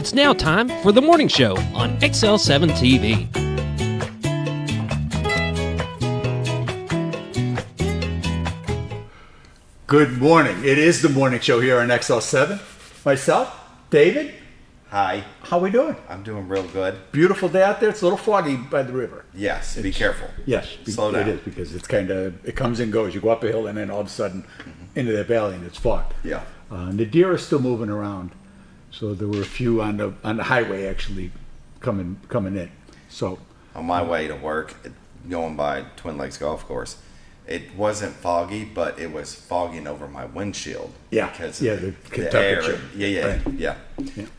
It's now time for the morning show on XL7-TV. Good morning. It is the morning show here on XL7. Myself, David. Hi. How we doing? I'm doing real good. Beautiful day out there. It's a little foggy by the river. Yes, be careful. Yes, Slow down. It is because it's it comes and goes. You go up a hill and then all of a sudden into the valley and it's fogged. Yeah. And the deer are still moving around. So there were a few on the highway actually coming in. So On my way to work, going by Twin Lakes Golf Course, it wasn't foggy, but it was fogging over my windshield. Yeah, because yeah, of the air. temperature. Yeah.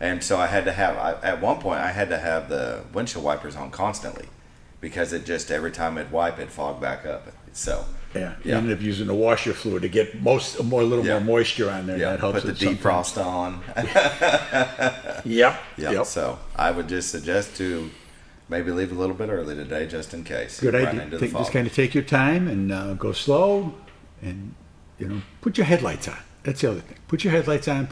And so I had to have, at one point, I had to have the windshield wipers on constantly because it just, every time it'd wipe, it'd fog back up. So, you ended up using the washer fluid to get a little more moisture on there. yeah, That helps put the defrost on. Yep. So I would just suggest to maybe leave a little bit early today, just in case. Good you run idea. into the fog. Just kind of take your time and go slow, and put your headlights on. That's the other thing. Put your headlights on.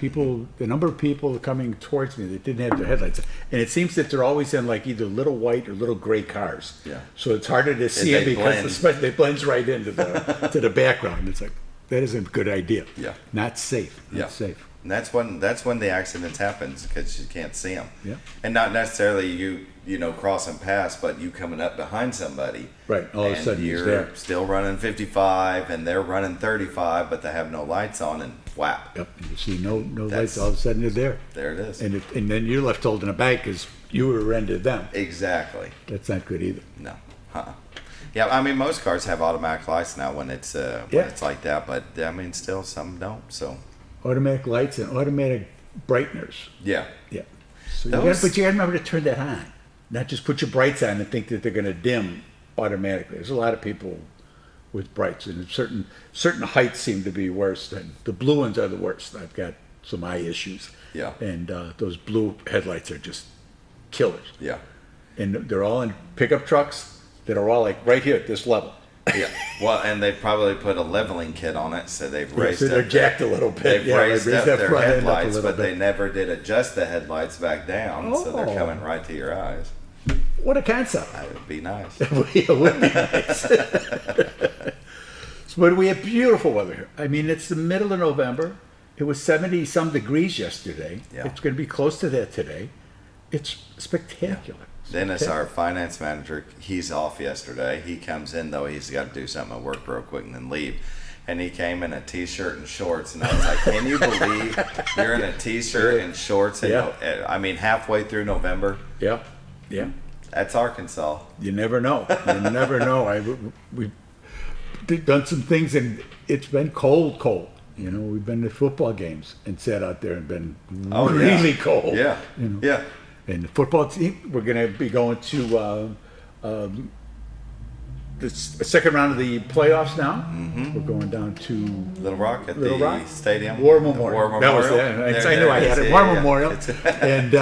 The number of people coming towards me that didn't have their headlights on, and it seems that they're always in like either little white or little gray cars. Yeah. So it's harder to see them because they blends right into the to the background. It's like that isn't a good idea. Yeah. Not safe. Not safe. And that's when the accidents happens because you can't see them. Yeah. And not necessarily you crossing past, but you coming up behind somebody. Right. All of a sudden you're there. still running 55 and they're running 35, but they have no lights on, and whap. Yep. You see no lights. All of a sudden they're there. There it is. And then you're left holding a bag because you rear-ended them. Exactly. That's not good either. No. Yeah, I mean most cars have automatic lights now when it's like that, but I mean still some don't. So automatic lights and automatic brighteners. Yeah. So you got to remember to turn that on, not just put your brights on and think that they're going to dim automatically. There's a lot of people with brights, and certain heights seem to be worse than the blue ones are the worst. I've got some eye issues. Yeah. And those blue headlights are just killers. Yeah. And they're all in pickup trucks that are all like right here at this level. Yeah, well, and they probably put a leveling kit on it, so they've raised so they're up jacked a little bit. They've raised up that their front end up a headlights, little but bit. they never did adjust the headlights back down, so they're Oh. coming right to your eyes. What a concept! That would be nice. It would be nice. But we have beautiful weather here. I mean, it's the middle of November. It was 70-some degrees yesterday. Yeah. It's going to be close to that today. It's spectacular. Dennis, our finance manager, he's off yesterday. He comes in, though, he's got to do something at work real quick and then leave. And he came in a t-shirt and shorts, and I was like, can you believe you're in a t-shirt and shorts? And I mean, halfway through November. Yeah. That's Arkansas. You never know. You never know. We've done some things, and it's been cold. We've been to football games and sat out there and been really cold. Yeah. Yeah. And the football team, we're going to be going to the second round of the playoffs now. Mm-hmm. We're going down to Little Rock at the stadium. War Memorial. War That was Memorial. I knew I had it. War Memorial. And,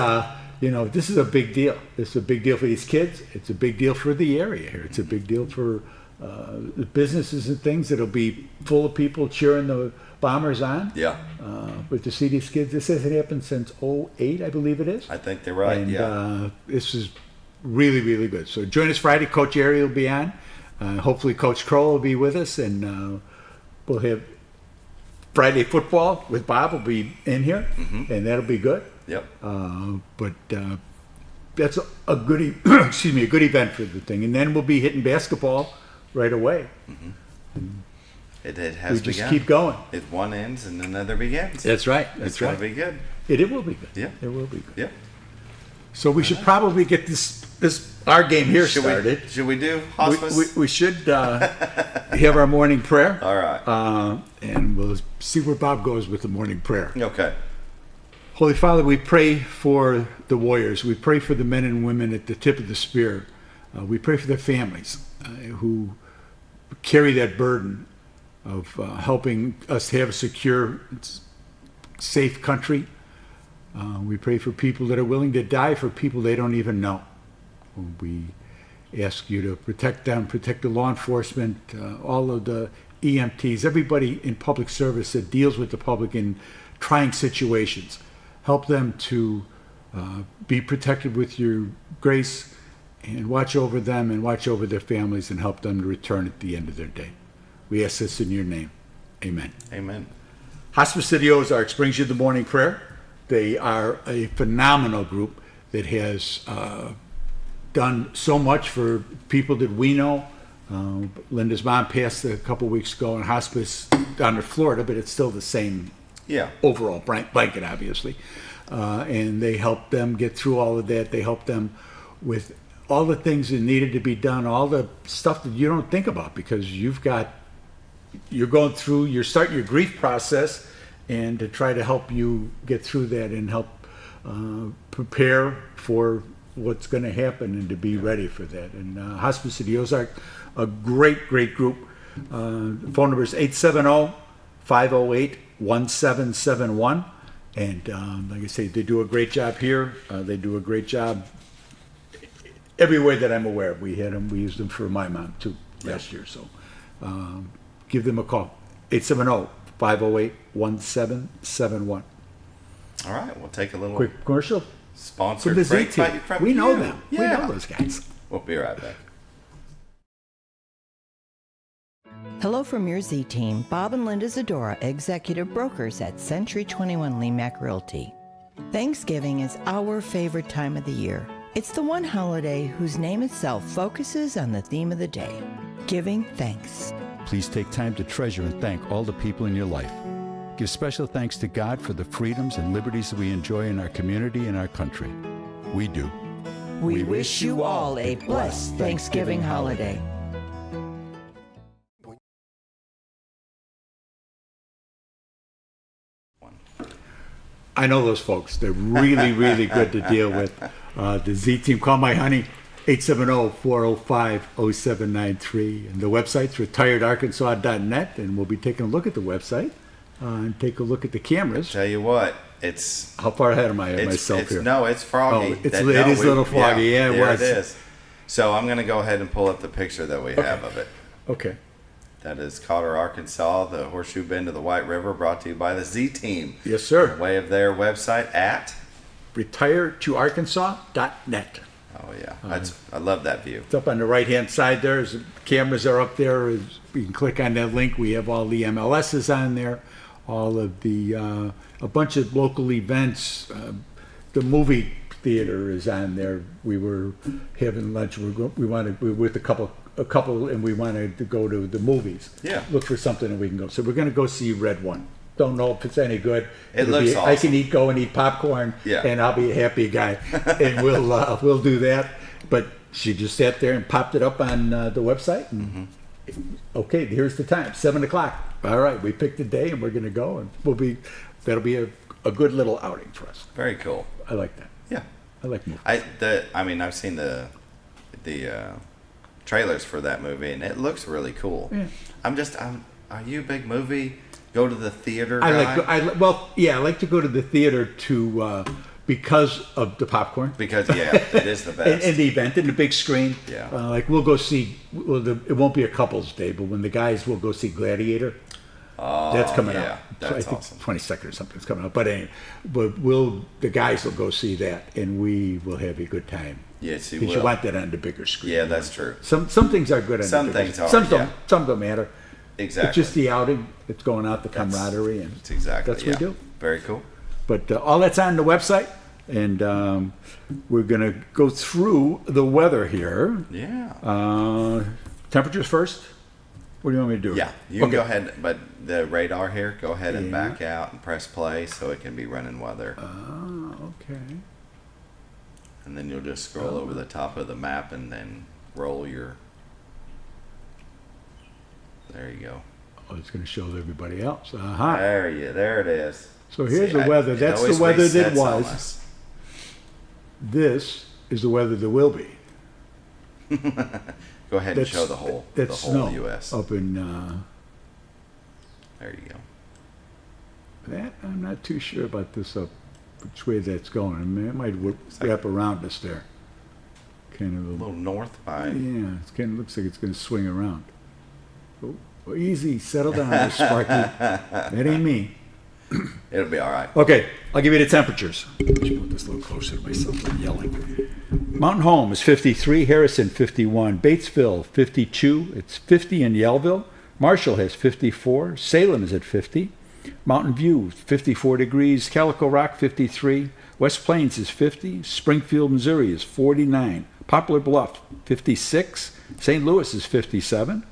this is a big deal. This is a big deal for these kids. It's a big deal for the area here. It's a big deal for the businesses and things. It'll be full of people cheering the Bombers on. Yeah. But to see these kids, this hasn't happened since 2008, I believe it is. I think they're right, and, this is really, really good. So join us Friday. Coach Ari will be on. Hopefully Coach Kroll will be with us, and we'll have Friday football with Bob will be in here, and that'll be good. Yep. But that's a good, a good event for the thing. And then we'll be hitting basketball right away. It has we just begun. keep going. One ends and another begins. That's right. It's going to be good. It will be good. Yeah. It will be good. Yeah. So we should probably get our game here started. Should we do hospice? We should have our morning prayer. All right. And we'll see where Bob goes with the morning prayer. Okay. Holy Father, we pray for the warriors. We pray for the men and women at the tip of the spear. We pray for their families who carry that burden of helping us have a secure, safe country. We pray for people that are willing to die for people they don't even know. We ask you to protect them, protect the law enforcement, all of the EMTs, everybody in public service that deals with the public in trying situations. Help them to Be protected with your grace, and watch over them and watch over their families and help them to return at the end of their day. We ask this in your name. Amen. Amen. Hospice City Ozarks brings you the morning prayer. They are a phenomenal group that has done so much for people that we know. Linda's mom passed a couple weeks ago in hospice down in Florida, but it's still the same overall blanket, obviously. And they helped them get through all of that. They helped them with all the things that needed to be done, all the stuff that you don't think about because you're starting your grief process, and to try to help you get through that and help prepare for what's going to happen and to be ready for that. And Hospice City Ozark, a great group. The phone number is 870-508-1771. And like I say, they do a great job here. They do a great job everywhere that I'm aware of. We used them for my mom too last year. So give them a call, 870-508-1771. All right, we'll take a little quick commercial. Sponsored from the break Z team. We know them. Yeah. We know those guys. We'll be right back. Hello from your Z team, Bob and Linda Zadora, executive brokers at Century 21 Lemac Realty. Thanksgiving is our favorite time of the year. It's the one holiday whose name itself focuses on the theme of the day, giving thanks. Please take time to treasure and thank all the people in your life. Give special thanks to God for the freedoms and liberties that we enjoy in our community and our country. We do. We wish you all a blessed Thanksgiving holiday. I know those folks. They're really good to deal with. The Z team, call my honey, 870-405-0793. And the website's retiredarkansas.net, and we'll be taking a look at the website and take a look at the cameras. Tell you what, it's... How far ahead am I of myself here? No, it's foggy. Oh, it is a little foggy. Yeah, it was. It is. So I'm going to go ahead and pull up the picture that we have of it. Okay. That is Cotter, Arkansas, the Horseshoe Bend of the White River, brought to you by the Z Team. Yes, sir. By way of their website at retiretoarkansas.net. Oh yeah, I love that view. It's up on the right-hand side there. Cameras are up there. You can click on that link. We have all the MLSs on there, all of the a bunch of local events. The movie theater is on there. We were having lunch. We were with a couple, and we wanted to go to the movies. Yeah. Look for something that we can go. So we're going to go see Red One. Don't know if it's any good. It looks awesome. I can go and eat popcorn, and I'll be a happy guy, and we'll do that. But she just sat there and popped it up on the website. And okay, here's the time, 7:00. All right, we picked a day, and we're going to go, and that'll be a good little outing for us. Very cool. I like that. Yeah, I like movies. I've seen the trailers for that movie, and it looks really cool. Yeah. Are you a big movie? Go to the theater guy? I like to go to the theater to because of the popcorn. Because it is the best. and the event and the big screen. Yeah. Like we'll go see. It won't be a couple's day, but when the guys will go see Gladiator. That's coming out. That's I think awesome. 22nd or something's coming out. But anyway, the guys will go see that, and we will have a good time. Yes, you Because will. you want that on the bigger screen. Yeah, that's true. Some things are good on Some the bigger things screen. are, Some don't matter. Exactly. It's just the outing. It's going out, the camaraderie, and That's exactly. that's what we do. Very cool. But all that's on the website, and we're going to go through the weather here. Yeah. Temperatures first. What do you want me to do? Yeah, you can go ahead, but the radar here, go ahead and back out and press play so it can be running weather. Okay. And then you'll just scroll over the top of the map and then roll your... There you go. Oh, it's going to show everybody else. There it is. So here's the weather. That's the weather that was. This is the weather that will be. Go ahead and show the whole snow U.S. up in. There you go. That I'm not too sure about this which way that's going. I mean, it might wrap around us there. Kind of A little north by... Yeah, it looks like it's going to swing around. Oh, easy, settle down there, Sparky. That ain't me. It'll be all right. Okay, I'll give you the temperatures. Let me put this a little closer to myself. I'm yelling. Mountain Home is 53, Harrison 51, Batesville 52, it's 50 in Yellville. Marshall has 54, Salem is at 50, Mountain View 54 degrees, Calico Rock 53, West Plains is 50, Springfield, Missouri is 49, Poplar Bluff 56, St. Louis is 57.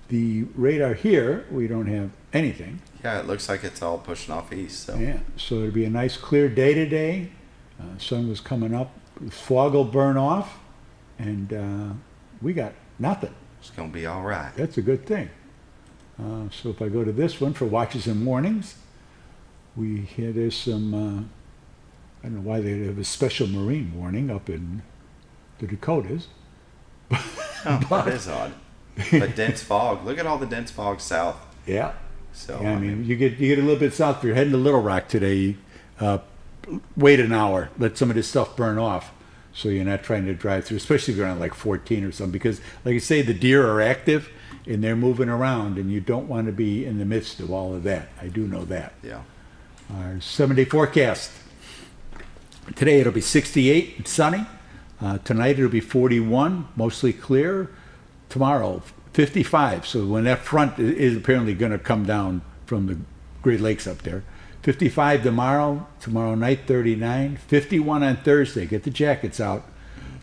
The radar here, we don't have anything. Yeah, it looks like it's all pushing off east. So Yeah, so it'll be a nice clear day today. Sun was coming up, fog will burn off, and we got nothing. it's gonna be all right. That's a good thing. So if I go to this one for watches and mornings, there's some, I don't know why they have a special marine warning up in the Dakotas. Oh, that is odd. But dense fog. Look at all the dense fog south. Yeah. So Yeah, I mean, you get a little bit south. If you're heading to Little Rock today, wait an hour, let some of this stuff burn off, so you're not trying to drive through, especially if you're on like 14 or something. Because, like I say, the deer are active and they're moving around, and you don't want to be in the midst of all of that. I do know that. yeah. Our 7-day forecast. Today it'll be 68 and sunny. Tonight it'll be 41, mostly clear. Tomorrow 55. So when that front is apparently going to come down from the Great Lakes up there. 55 tomorrow night 39, 51 on Thursday. Get the jackets out.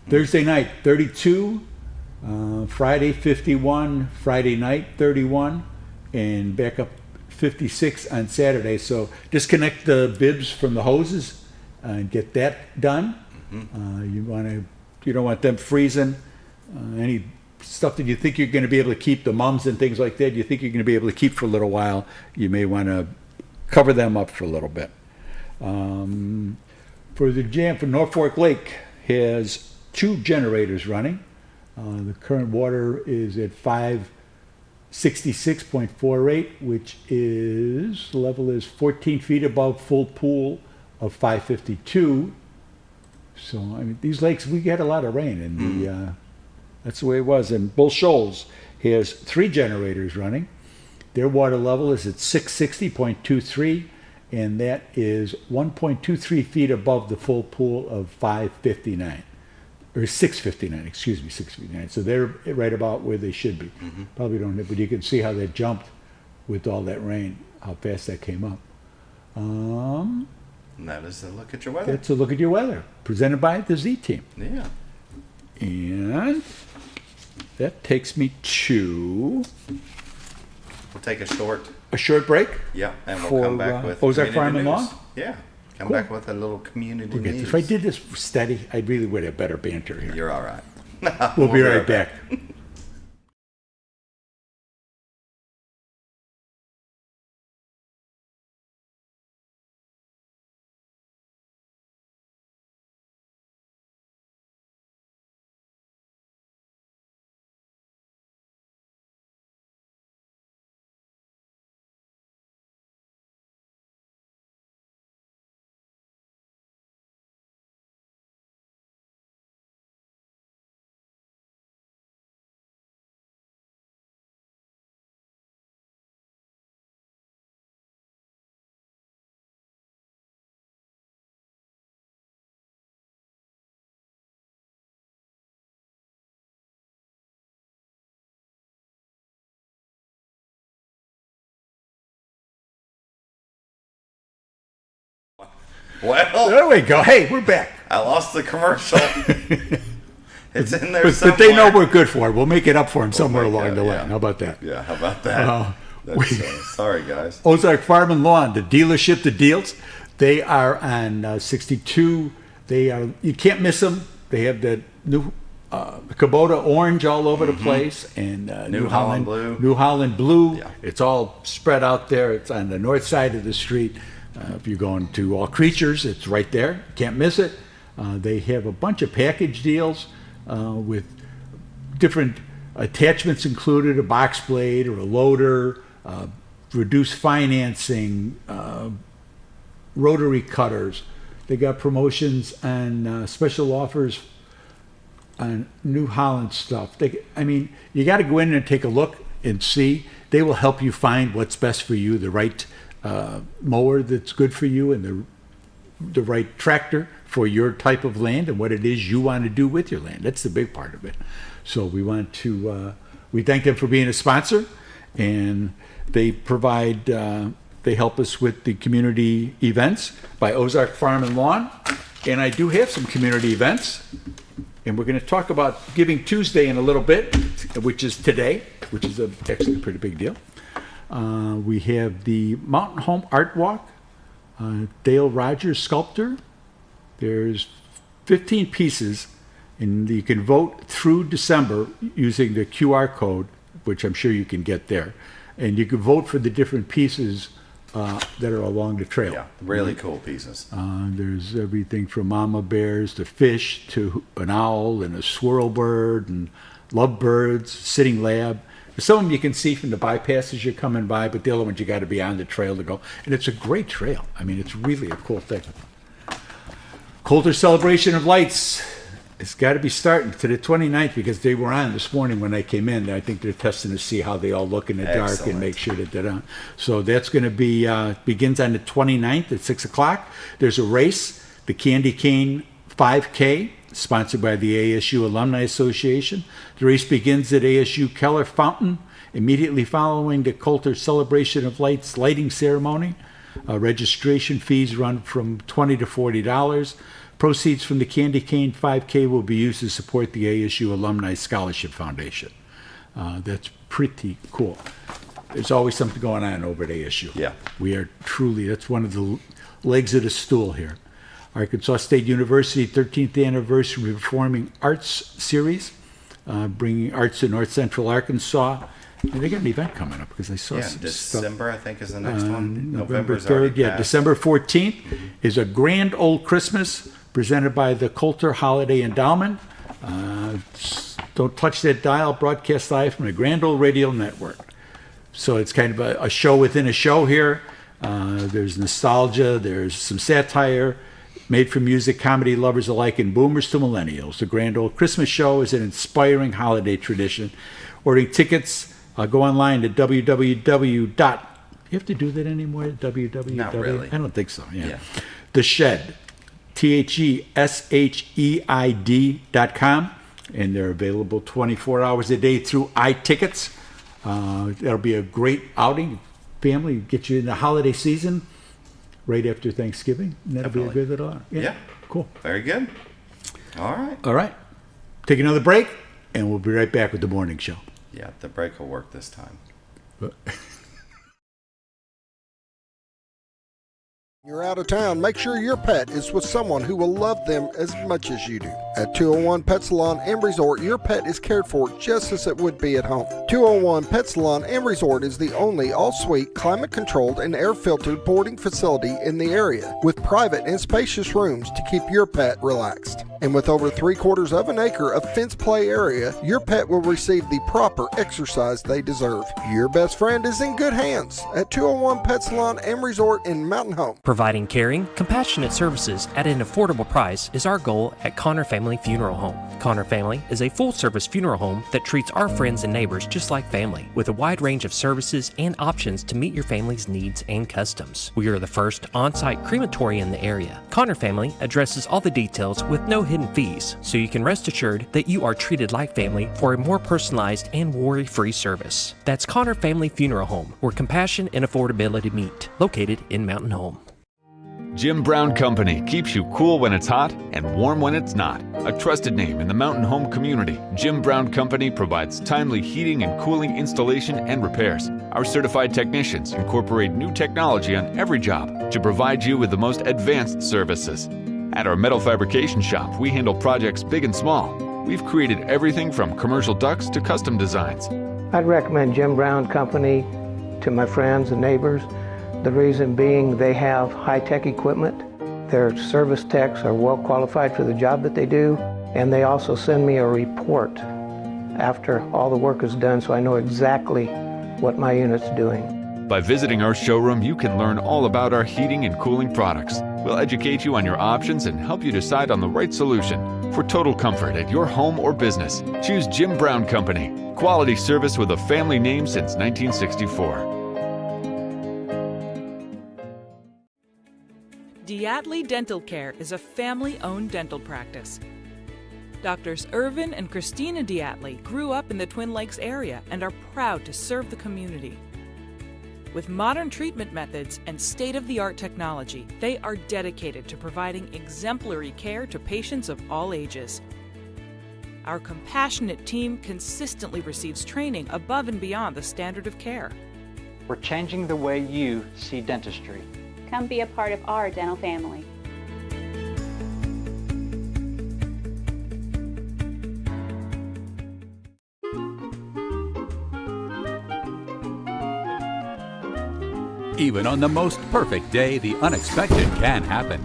Thursday night 32, Friday 51, Friday night 31, and back up 56 on Saturday. So disconnect the bibs from the hoses and get that done. You don't want them freezing. Any stuff that you think you're going to be able to keep, the mums and things like that, you think you're going to be able to keep for a little while, you may want to cover them up for a little bit. For the jam, for Norfolk Lake has 2 generators running. The current water is at 566.48, which is, the level is 14 feet above full pool of 552. So, I mean, these lakes, we get a lot of rain, and that's the way it was. And Bull Shoals has 3 generators running. Their water level is at 660.23, and that is 1.23 feet above the full pool of 559, or 659, excuse me, 659. So they're right about where they should be. Probably don't have, but you can see how they jumped with all that rain, how fast that came up. And that is a look at your weather. That's a look at your weather, presented by the Z Team. Yeah. And that takes me to We'll take a short. a short break. Yeah, and we'll For, come back with Ozark community Farm and news. Law? Yeah, come Cool. back with a little community We'll get news. this. If I did this steady, I really would have better banter here. You're all right. We'll be right back. Well, There we go. Hey, we're back. I lost the commercial. It's in there But somewhere. they know we're good for it. We'll make it up for them somewhere make along it, the yeah. line. How about that? Yeah, how about that? Sorry, guys. Ozark Farm and Lawn, the dealership that deals. They are on 62. They are. You can't miss them. They have the new Kubota orange all over the place, and New Holland blue. New Holland blue. Yeah. It's all spread out there. It's on the north side of the street. If you're going to All Creatures, it's right there. Can't miss it. They have a bunch of package deals with different attachments included, a box blade or a loader, reduced financing, rotary cutters. They got promotions and special offers on New Holland stuff. You got to go in and take a look and see. they will help you find what's best for you, the right mower that's good for you, and the right tractor for your type of land and what it is you want to do with your land. That's the big part of it. So we want to, we thank them for being a sponsor, and they provide, they help us with the community events by Ozark Farm and Lawn. And I do have some community events, and we're going to talk about Giving Tuesday in a little bit, which is today, which is actually a pretty big deal. We have the Mountain Home Art Walk, Dale Rogers Sculptor. There's 15 pieces, and you can vote through December using the QR code, which I'm sure you can get there. And you can vote for the different pieces that are along the trail. Yeah, really cool pieces. There's everything from mama bears to fish to an owl and a swirl bird and lovebirds, sitting lab. Some of them you can see from the bypass as you're coming by, but the other ones you got to be on the trail to go. And it's a great trail. I mean, it's really a cool thing. Coulter Celebration of Lights. It's got to be starting to the 29th because they were on this morning when I came in. I think they're testing to see how they all look in the dark and make sure that they're on. So that's going to be, begins on the 29th at 6 o'clock. There's a race, the Candy Cane 5K, sponsored by the ASU Alumni Association. The race begins at ASU Keller Fountain, immediately following the Coulter Celebration of Lights lighting ceremony. Registration fees run from $20 to $40. Proceeds from the Candy Cane 5K will be used to support the ASU Alumni Scholarship Foundation. That's pretty cool. There's always something going on over at ASU. Yeah. We are truly, that's one of the legs of the stool here. Arkansas State University 13th Anniversary Performing Arts Series, bringing arts to North Central Arkansas. And they got an event coming up because I saw some December, stuff. I think, is the next one. November November's already 3rd, yeah. passed. December 14th is a Grand Old Christmas presented by the Coulter Holiday Endowment. Don't touch that dial, broadcast live from the Grand Old Radio Network. So it's kind of a show within a show here. There's nostalgia, there's some satire, made for music, comedy lovers alike, and boomers to millennials. The Grand Old Christmas Show is an inspiring holiday tradition. Ordering tickets, go online to www. You have to do that anymore? www. Not really. I don't think so. Yeah. The Shed, THESHEID.com, and they're available 24 hours a day through iTickets. That'll be a great outing. Family, get you in the holiday season right after Thanksgiving. And that'll be a good little. Yeah. Cool. Very good. All right. All right. Take another break, and we'll be right back with the morning show. Yeah, the break will work this time. You're out of town, make sure your pet is with someone who will love them as much as you do. At 201 Pet Salon and Resort, your pet is cared for just as it would be at home. 201 Pet Salon and Resort is the only all-suite, climate-controlled, and air-filtered boarding facility in the area, with private and spacious rooms to keep your pet relaxed. And with over 3/4 of an acre of fenced play area, your pet will receive the proper exercise they deserve. Your best friend is in good hands at 201 Pet Salon and Resort in Mountain Home. Providing caring, compassionate services at an affordable price is our goal at Connor Family Funeral Home. Connor Family is a full-service funeral home that treats our friends and neighbors just like family, with a wide range of services and options to meet your family's needs and customs. We are the first on-site crematory in the area. Connor Family addresses all the details with no hidden fees, so you can rest assured that you are treated like family for a more personalized and worry-free service. That's Connor Family Funeral Home, where compassion and affordability meet, located in Mountain Home. Jim Brown Company keeps you cool when it's hot and warm when it's not. A trusted name in the mountain home community, Jim Brown Company provides timely heating and cooling installation and repairs. Our certified technicians incorporate new technology on every job to provide you with the most advanced services. At our metal fabrication shop, we handle projects big and small. We've created everything from commercial ducts to custom designs. I'd recommend Jim Brown Company to my friends and neighbors. The reason being they have high-tech equipment. Their service techs are well qualified for the job that they do, and they also send me a report after all the work is done so I know exactly what my unit's doing. By visiting our showroom, you can learn all about our heating and cooling products. We'll educate you on your options and help you decide on the right solution. For total comfort at your home or business, choose Jim Brown Company. Quality service with a family name since 1964. Diatley Dental Care is a family-owned dental practice. Doctors Irvin and Christina Diatley grew up in the Twin Lakes area and are proud to serve the community. With modern treatment methods and state-of-the-art technology, they are dedicated to providing exemplary care to patients of all ages. Our compassionate team consistently receives training above and beyond the standard of care. We're changing the way you see dentistry. Come be a part of our dental family. Even on the most perfect day, the unexpected can happen.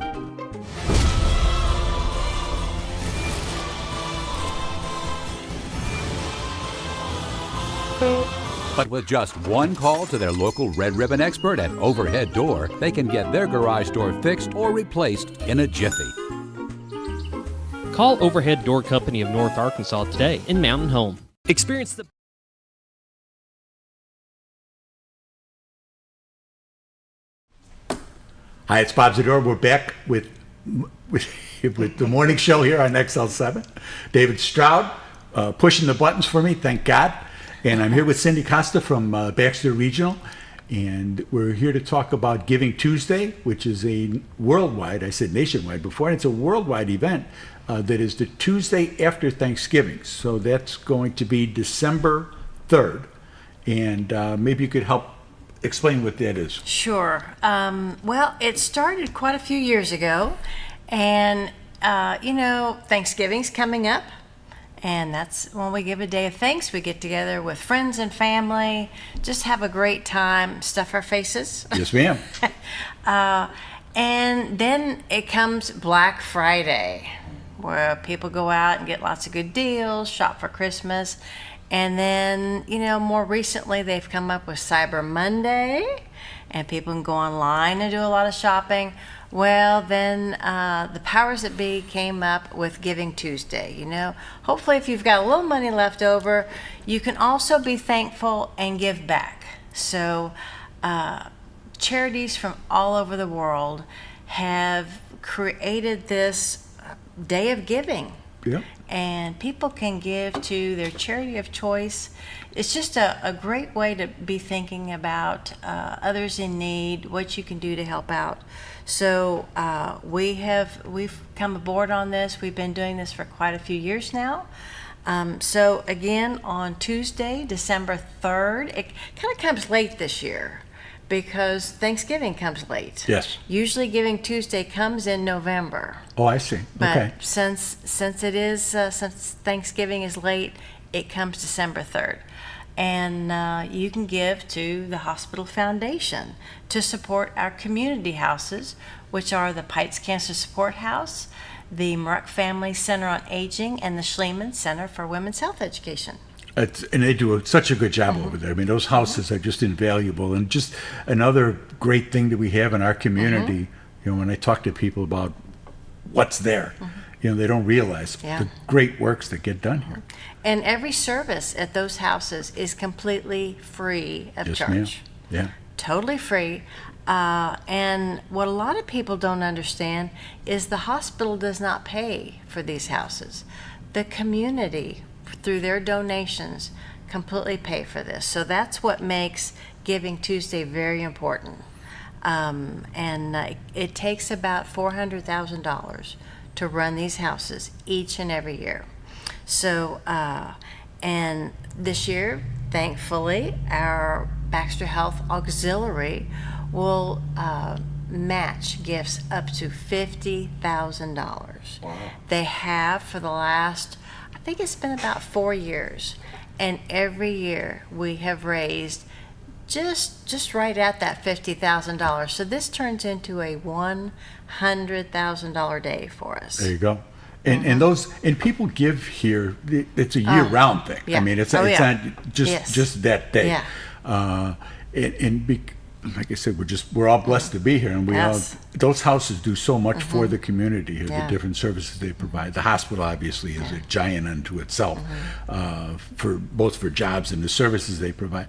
But with just one call to their local Red Ribbon expert at Overhead Door, they can get their garage door fixed or replaced in a jiffy. Call Overhead Door Company of North Arkansas today in Mountain Home. Experience the Hi, it's Bob Zador. We're back with the morning show here on XL7. David Stroud pushing the buttons for me, thank God. And I'm here with Cindy Costa from Baxter Regional. And we're here to talk about Giving Tuesday, which is a worldwide, I said nationwide before, and it's a worldwide event that is the Tuesday after Thanksgiving. So that's going to be December 3rd. And maybe you could help explain what that is. Sure. Well, it started quite a few years ago, and Thanksgiving's coming up, and that's when we give a day of thanks. We get together with friends and family, just have a great time, stuff our faces. Yes, ma'am. And then it comes Black Friday, where people go out and get lots of good deals, shop for Christmas. And then, more recently, they've come up with Cyber Monday, and people can go online and do a lot of shopping. Well, then the powers that be came up with Giving Tuesday. Hopefully, if you've got a little money left over, you can also be thankful and give back. So, charities from all over the world have created this day of giving. Yeah. And people can give to their charity of choice. It's just a great way to be thinking about others in need, what you can do to help out. So we've come aboard on this. We've been doing this for quite a few years now. So again, on Tuesday, December 3rd, it kind of comes late this year because Thanksgiving comes late. Yes. Usually Giving Tuesday comes in November. Oh, I see. But okay. since Thanksgiving is late, it comes December 3rd. And you can give to the Hospital Foundation to support our community houses, which are the Pites Cancer Support House, the Muruck Family Center on Aging, and the Schliemann Center for Women's Health Education. And they do such a good job over there. I mean, those houses are just invaluable. And just another great thing that we have in our community, when I talk to people about what's there, they don't realize the great works that get done here. And every service at those houses is completely free of charge. Ma'am. Yeah. Totally free. And what a lot of people don't understand is the hospital does not pay for these houses. The community, through their donations, completely pay for this. So that's what makes Giving Tuesday very important. It takes about $400,000 to run these houses each and every year. So, and this year, thankfully, our Baxter Health Auxiliary will match gifts up to $50,000. Wow. They have for the last, I think it's been about 4 years, and every year we have raised just right at that $50,000. So this turns into a $100,000 day for us. There you go. And those people give here. It's a year-round thing. Yeah. I mean, it's not just that day. Yeah. like I said, we're all blessed to be here, and Yes. those houses do so much for the community here, Yeah. the different services they provide. The hospital obviously is a giant unto itself, for both for jobs and the services they provide.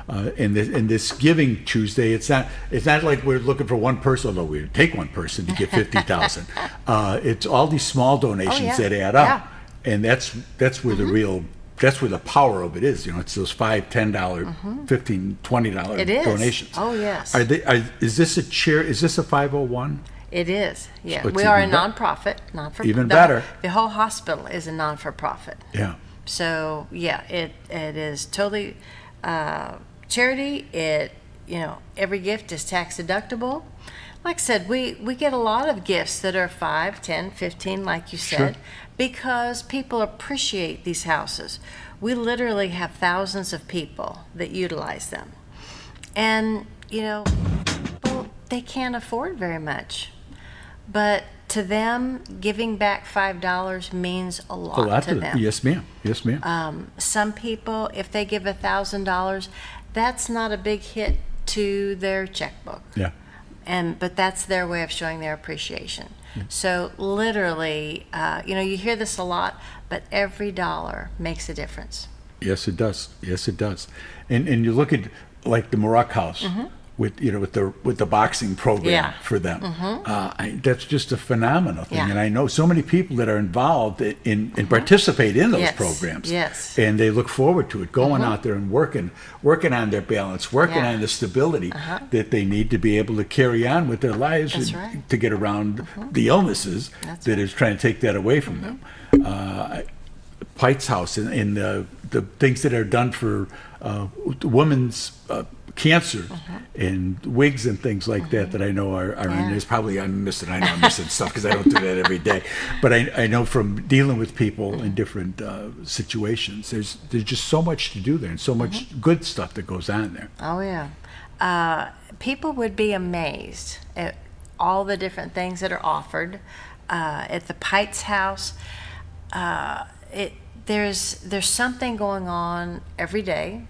And this Giving Tuesday, it's not like we're looking for one person, although we take one person to get 50,000. It's all these small donations that add up, and that's where that's where the power of it is. It's those $5, $10, $15, $20 It is. donations. Oh, yes. Is this a chair? Is this a 501? It is. Yeah, So it's we are a even nonprofit. Even better. The whole hospital is a non-for-profit. Yeah. So yeah, it is totally charity. Every gift is tax deductible. Like I said, we get a lot of gifts that are 5, 10, 15, like you said, Sure. because people appreciate these houses. We literally have thousands of people that utilize them. And, well, they can't afford very much. But to them, giving back $5 means a lot to them. Yes, ma'am. Yes, ma'am. Some people, if they give $1,000, that's not a big hit to their checkbook. Yeah. But that's their way of showing their appreciation. So literally, you hear this a lot, but every dollar makes a difference. Yes, it does. Yes, it does. And you look at like the Murak House with the boxing program for them. That's just a phenomenal thing. Yeah. And I know so many people that are involved in participate in those Yes. programs. Yes. And they look forward to it, going out there and working on their balance, working on the stability that they need to be able to carry on with their lives That's and right. to get around the illnesses that is trying to take that away from them. Pite's House and the things that are done for women's cancer and wigs and things like that I know are in this. Probably I'm missing stuff because I don't do that every day. But I know from dealing with people in different situations, there's just so much to do there and so much good stuff that goes on there. Oh, yeah. People would be amazed at all the different things that are offered at the Pite's House. There's something going on every day.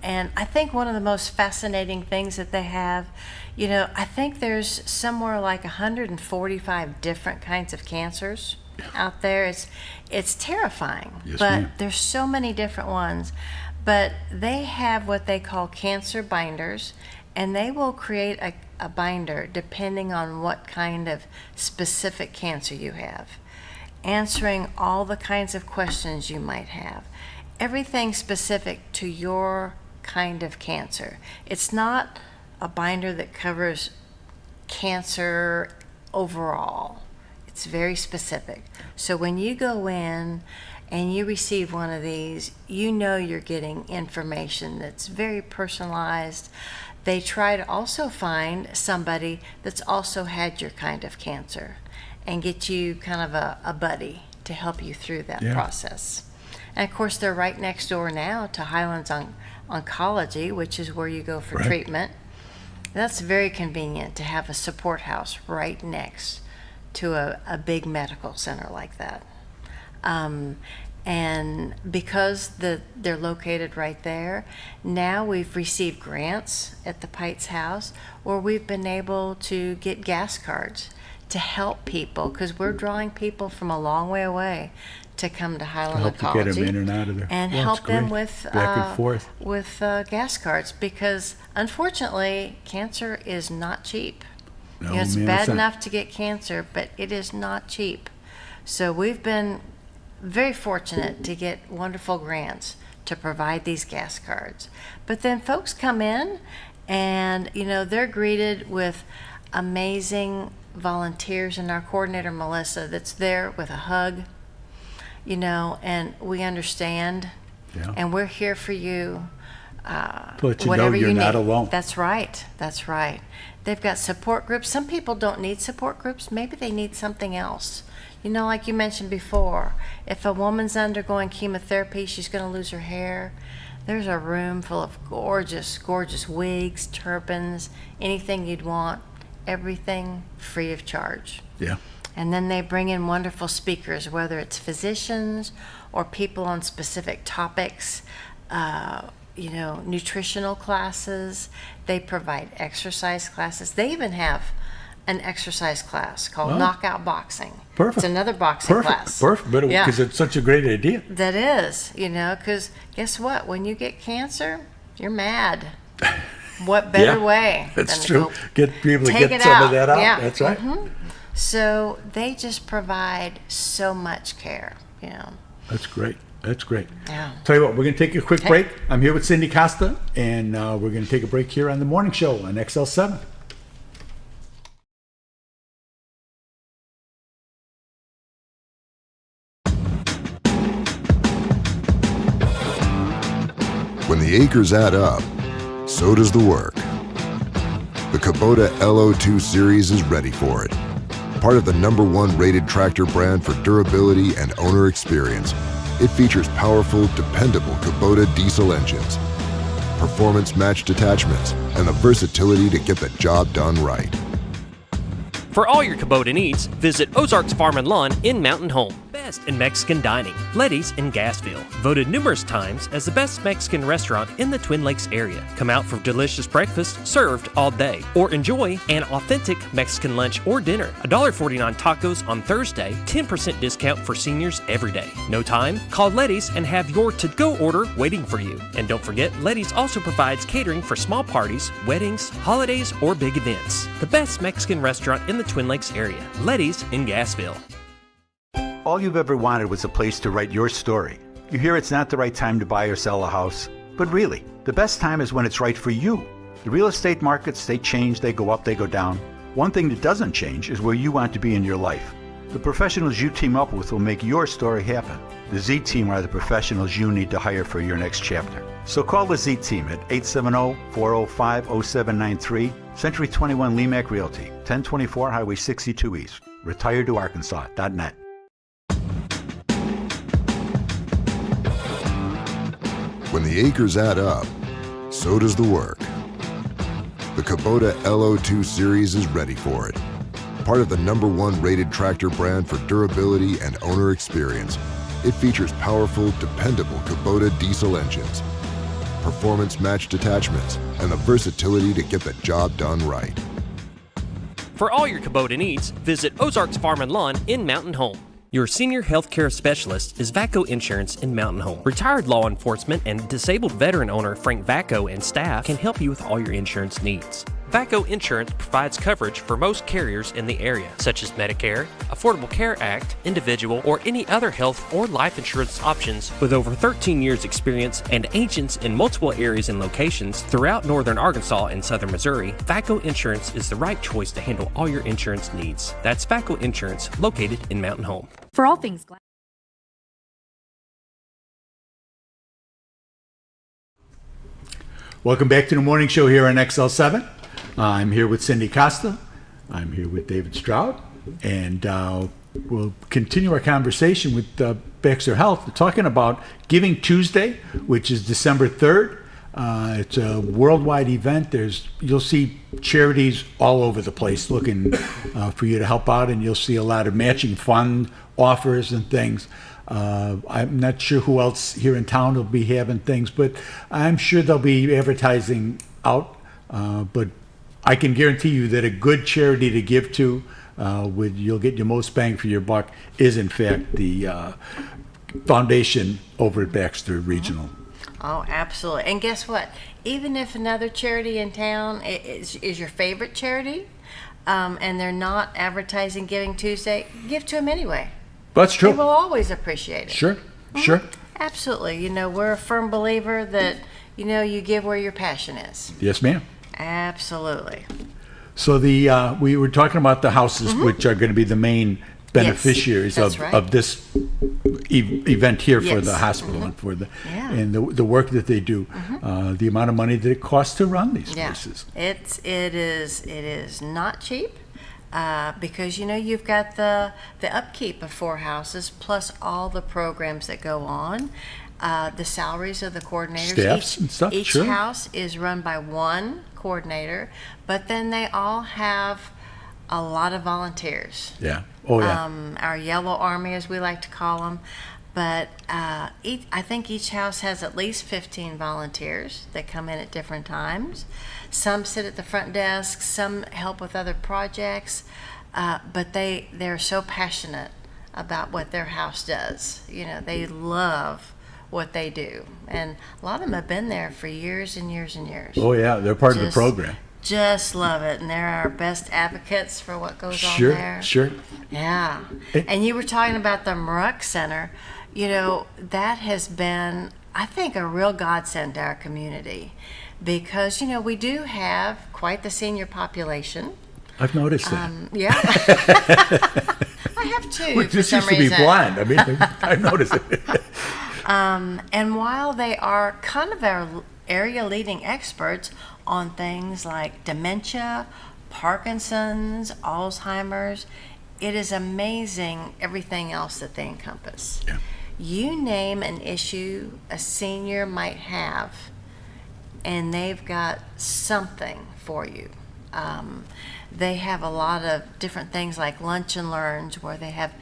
And I think one of the most fascinating things that they have, I think there's somewhere like 145 different kinds of cancers out there. It's terrifying, Yes, but ma'am. there's so many different ones. But they have what they call cancer binders, and they will create a binder depending on what kind of specific cancer you have, answering all the kinds of questions you might have. Everything specific to your kind of cancer. It's not a binder that covers cancer overall. It's very specific. So when you go in and you receive one of these, you're getting information that's very personalized. They try to also find somebody that's also had your kind of cancer and get you kind of a buddy to help you through that process. And of course, they're right next door now to Highlands Oncology, which is where you go for treatment. That's very convenient to have a support house right next to a big medical center like that. And because they're located right there, now we've received grants at the Pite's House where we've been able to get gas cards to help people, because we're drawing people from a long way away to come to Highland Help Oncology to get them in and out of there. and Well, help it's them great. with Back and forth. gas cards, because unfortunately cancer is not cheap. No, It's ma'am, bad it's not. enough to get cancer, but it is not cheap. So we've been very fortunate to get wonderful grants to provide these gas cards. But then folks come in and they're greeted with amazing volunteers, and our coordinator Melissa that's there with a hug, and we understand, and we're here for you. To let you know Whatever you're you not need. alone. That's right. They've got support groups. Some people don't need support groups. Maybe they need something else. Like you mentioned before, if a woman's undergoing chemotherapy, she's going to lose her hair. There's a room full of gorgeous, gorgeous wigs, turbans, anything you'd want, everything free of charge. Yeah. And then they bring in wonderful speakers, whether it's physicians or people on specific topics. nutritional classes. They provide exercise classes. They even have an exercise class called Knockout Boxing. Perfect. It's another boxing class. Perfect. Because it's such a great idea. That is, because guess what? When you get cancer, you're mad. What better way? That's than true. Be able to take get it some out. of that out. Yeah. That's right. So they just provide so much care. That's great. Yeah. Tell you what, we're going to take a quick break. I'm here with Cindy Costa, and we're going to take a break here on the morning show on XL7. When the acres add up, so does the work. The Kubota LO2 series is ready for it. Part of the #1 rated tractor brand for durability and owner experience, it features powerful, dependable Kubota diesel engines, performance-matched attachments, and the versatility to get the job done right. For all your Kubota needs, visit Ozarks Farm and Lawn in Mountain Home. Best in Mexican dining, Letty's in Gassville. Voted numerous times as the best Mexican restaurant in the Twin Lakes area. Come out for delicious breakfast served all day, or enjoy an authentic Mexican lunch or dinner. $1.49 tacos on Thursday, 10% discount for seniors every day. No time? Call Letty's and have your to-go order waiting for you. And don't forget, Letty's also provides catering for small parties, weddings, holidays, or big events. The best Mexican restaurant in the Twin Lakes area, Letty's in Gassville. All you've ever wanted was a place to write your story. You hear it's not the right time to buy or sell a house, but really, the best time is when it's right for you. The real estate markets, they change, they go up, they go down. One thing that doesn't change is where you want to be in your life. The professionals you team up with will make your story happen. The Z Team are the professionals you need to hire for your next chapter. So call the Z Team at 870-405-0793, Century 21 Lemac Realty, 1024 Highway 62 East, retiredtoarkansas.net. When the acres add up, so does the work. The Kubota LO2 series is ready for it. Part of the #1 rated tractor brand for durability and owner experience, it features powerful, dependable Kubota diesel engines, performance-matched attachments, and the versatility to get the job done right. For all your Kubota needs, visit Ozarks Farm and Lawn in Mountain Home. Your senior healthcare specialist is VACO Insurance in Mountain Home. Retired law enforcement and disabled veteran owner Frank VACO and staff can help you with all your insurance needs. VACO Insurance provides coverage for most carriers in the area, such as Medicare, Affordable Care Act, individual, or any other health or life insurance options. With over 13 years experience and agents in multiple areas and locations throughout northern Arkansas and southern Missouri, VACO Insurance is the right choice to handle all your insurance needs. That's VACO Insurance, located in Mountain Home. For all things glass. Welcome back to the morning show here on XL7. I'm here with Cindy Costa. I'm here with David Stroud. And we'll continue our conversation with Baxter Health. We're talking about Giving Tuesday, which is December 3rd. It's a worldwide event. You'll see charities all over the place looking for you to help out, and you'll see a lot of matching fund offers and things. I'm not sure who else here in town will be having things, but I'm sure they'll be advertising out. But I can guarantee you that a good charity to give to, you'll get your most bang for your buck, is in fact the foundation over at Baxter Regional. Oh, absolutely. And guess what? Even if another charity in town is your favorite charity, and they're not advertising Giving Tuesday, give to them anyway. That's true. They will always appreciate it. Sure, sure. Absolutely. We're a firm believer that, you give where your passion is. Yes, ma'am. Absolutely. So we were talking about the houses, which are going to be the main beneficiaries of this event here for the hospital and for and the work that they do, the amount of money that it costs to run these places. It is not cheap. Because you've got the upkeep of 4 houses plus all the programs that go on, the salaries of the coordinators. Staffs and stuff. Each house is run by one coordinator, but then they all have a lot of volunteers. Yeah. Oh yeah. Our yellow army, as we like to call them. But I think each house has at least 15 volunteers that come in at different times. Some sit at the front desk, some help with other projects, but they're so passionate about what their house does. You know, they love what they do. And a lot of them have been there for years and years and years. Oh, yeah, they're part of the program. Just love it, and they're our best advocates for what goes on there. Sure. Yeah. And you were talking about the Muruck Center. You know, that has been, I think, a real godsend to our community because, you know, we do have quite the senior population. I've noticed that. Yeah. I have too. We just used to be blind. I mean, I've noticed it. And while they are kind of our area leading experts on things like dementia, Parkinson's, Alzheimer's, it is amazing everything else that they encompass. Yeah. You name an issue a senior might have, and they've got something for you. They have a lot of different things like lunch and learns where they have,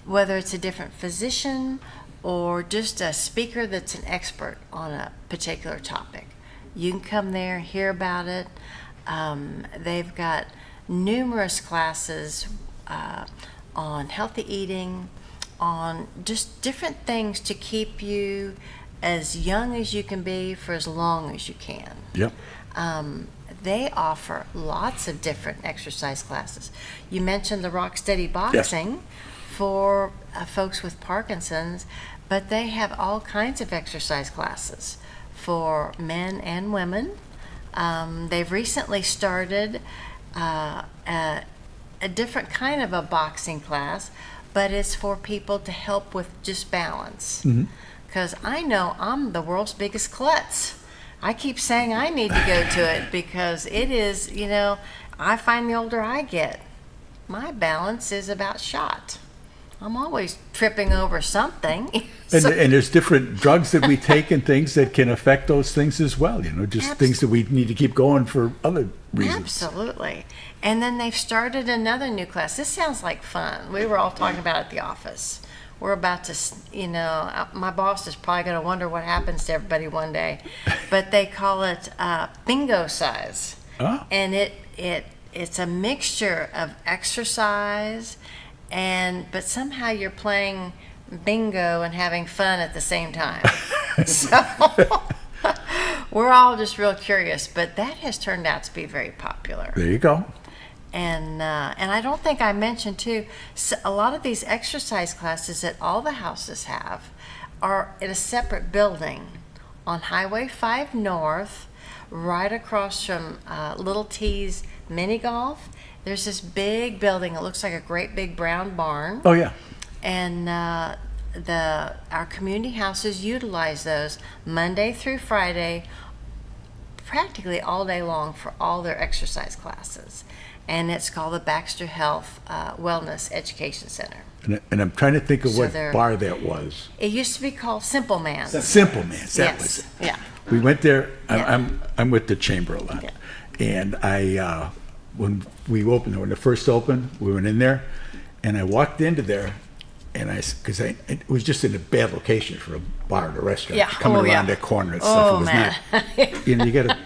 whether it's a different physician or just a speaker that's an expert on a particular topic. You can come there, hear about it. They've got numerous classes on healthy eating, on just different things to keep you as young as you can be for as long as you can. Yep. They offer lots of different exercise classes. You mentioned the Rock Steady Boxing for folks with Parkinson's, but they have all kinds of exercise classes for men and women. They've recently started a different kind of a boxing class, but it's for people to help with just balance. Because I know I'm the world's biggest klutz. I keep saying I need to go to it because it is, you know, I find the older I get, my balance is about shot. I'm always tripping over something. And there's different drugs that we take and things that can affect those things as well, you know, just things that we need to keep going for other reasons. Absolutely. And then they've started another new class. This sounds like fun. We were all talking about it at the office. We're about to, you know, my boss is probably going to wonder what happens to everybody one day, but they call it bingo size. Oh. And it's a mixture of exercise but somehow you're playing bingo and having fun at the same time. So we're all just real curious, but that has turned out to be very popular. There you go. And I don't think I mentioned too, a lot of these exercise classes that all the houses have are in a separate building on Highway 5 North, right across from Little T's Mini Golf. There's this big building. It looks like a great big brown barn. Oh, yeah. And our community houses utilize those Monday through Friday, practically all day long for all their exercise classes. And it's called the Baxter Health Wellness Education Center. And I'm trying to think of what bar that was. It used to be called Simple Man. Simple Man, that was it. Yeah. We went there. I'm with the chamber a lot, and I when we opened, when it first opened, we went in there, and I walked into there, and because it was just in a bad location for a bar or a restaurant, coming around that corner and stuff. It was not. You know, you got to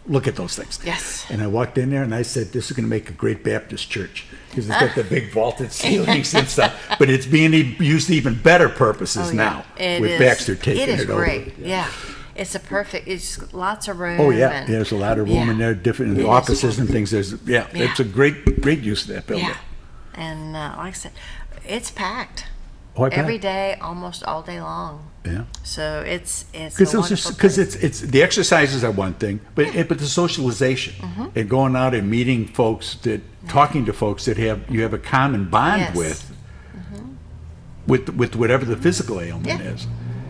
look at those things. Yes. And I walked in there and I said, "This is going to make a great Baptist church because it's got the big vaulted ceilings and stuff." But it's being used to even better purposes now with Baxter taking it over. It is great. Yeah. It's it's lots of room. Oh yeah, there's a lot of room in there, different offices and things. It's a great use of that building. Yeah. And like I said, it's packed. Oh, every day, almost all day long. Yeah. So it's because it's the exercises are one thing, but the socialization and going out and meeting folks talking to folks that you have a common bond with whatever the physical ailment is.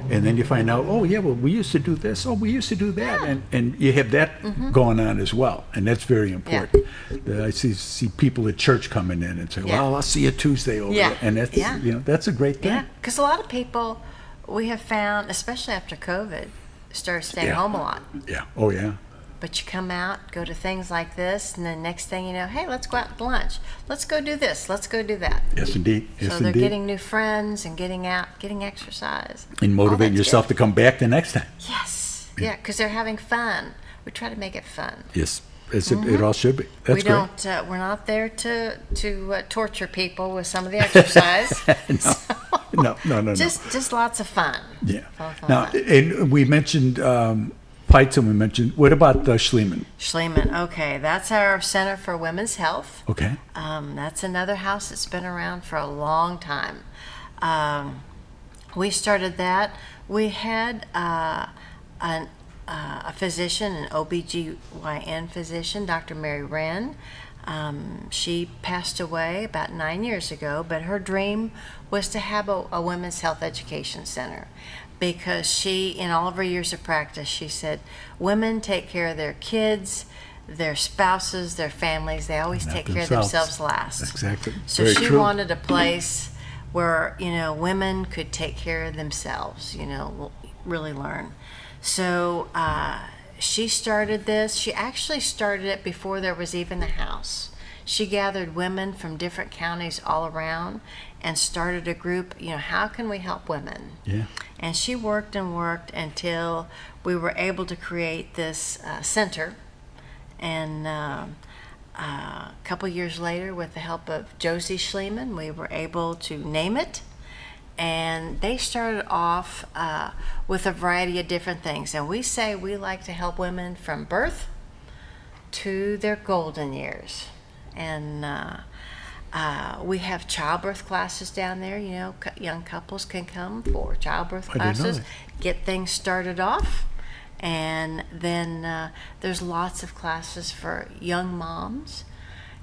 And then you find out, oh yeah, well we used to do this, oh we used to do that, and you have that going on as well, and that's very important. I see people at church coming in and say, well, I'll see you Tuesday over there, and that's that's a great thing. Yeah, because a lot of people we have found, especially after COVID, started staying home a lot. Yeah. Oh yeah. But you come out, go to things like this, and then next thing you know, hey, let's go out to lunch. Let's go do this. Let's go do that. Yes, indeed. Yes, so they're indeed. getting new friends and getting out, getting exercise. And motivating yourself to come back the next time. Yes. Yeah, because they're having fun. We try to make it fun. Yes, as it all should be. That's great. We're not there to torture people with some of the exercise. No. Just lots of fun. Yeah. Fun. Now, and we mentioned Pites, and we mentioned, what about Schliemann? Schliemann, okay. That's our Center for Women's Health. Okay. That's another house that's been around for a long time. We started that. We had a physician, an OBGYN physician, Dr. Mary Wren. She passed away about 9 years ago, but her dream was to have a women's health education center, because she, in all of her years of practice, she said women take care of their kids, their spouses, their families. They always take care of themselves last. Exactly. So Very she true. wanted a place where, women could take care of themselves, really learn. So she started this. She actually started it before there was even a house. She gathered women from different counties all around and started a group, how can we help women? Yeah. And she worked and worked until we were able to create this center. And a couple years later, with the help of Josie Schliemann, we were able to name it. And they started off with a variety of different things. And we say we like to help women from birth to their golden years. And we have childbirth classes down there. Young couples can come for childbirth classes, get things started off. And then there's lots of classes for young moms,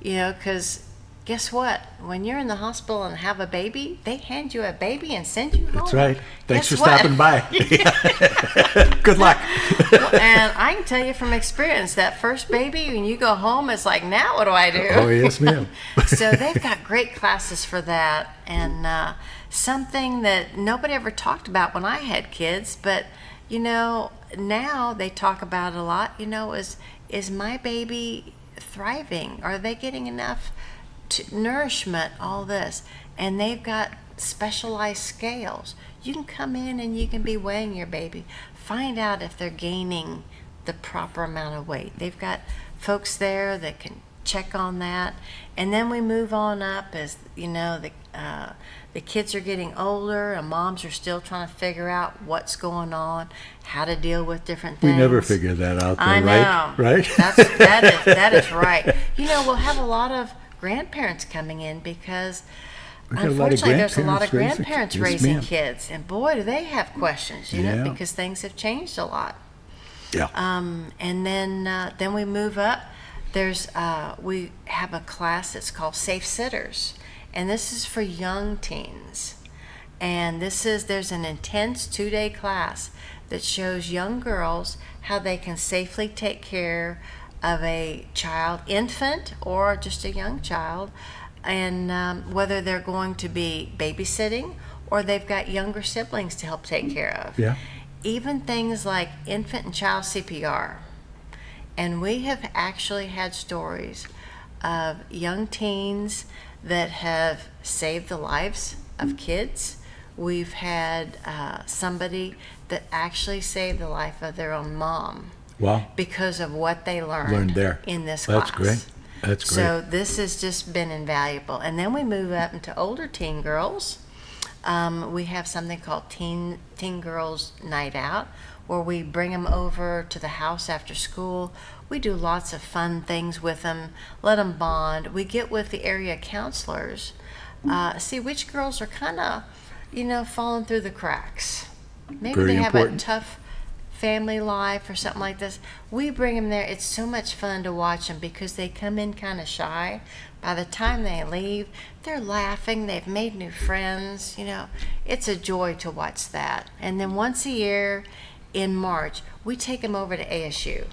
because guess what? When you're in the hospital and have a baby, they hand you a baby and send you home. That's right. Thanks Guess for stopping by. Good luck. And I can tell you from experience, that first baby, when you go home, it's like, now what do I do? Oh, yes, ma'am. So they've got great classes for that. And something that nobody ever talked about when I had kids, but, now they talk about it a lot, is my baby thriving? Are they getting enough nourishment, all this? And they've got specialized scales. You can come in and you can be weighing your baby, find out if they're gaining the proper amount of weight. They've got folks there that can check on that. And then we move on up as the kids are getting older and moms are still trying to figure out what's going on, how to deal with different things. We never figure that out, though, I know. right? That is right. We'll have a lot of grandparents coming in because unfortunately there's a lot of grandparents raising kids, and boy, do they have questions, because things have changed a lot. Yeah. And then we move up. We have a class that's called Safe Sitters, and this is for young teens. And there's an intense 2-day class that shows young girls how they can safely take care of a child, infant or just a young child, and whether they're going to be babysitting or they've got younger siblings to help take care of. Yeah. Even things like infant and child CPR. And we have actually had stories of young teens that have saved the lives of kids. We've had somebody that actually saved the life of their own mom. Wow. Because of what they learned there in this class. That's great. That's great. So this has just been invaluable. And then we move up into older teen girls. We have something called Teen Girls Night Out, where we bring them over to the house after school. We do lots of fun things with them, let them bond. We get with the area counselors, see which girls are kind of, falling through the cracks. Maybe Very they have important. a tough family life or something like this. We bring them there. It's so much fun to watch them because they come in kind of shy. By the time they leave, they're laughing. They've made new friends. It's a joy to watch that. And then once a year in March, we take them over to ASU.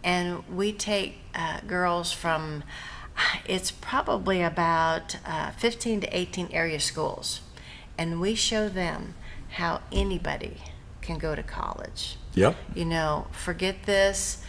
And we take girls from, it's probably about 15 to 18 area schools. And we show them how anybody can go to college. Yep. Forget this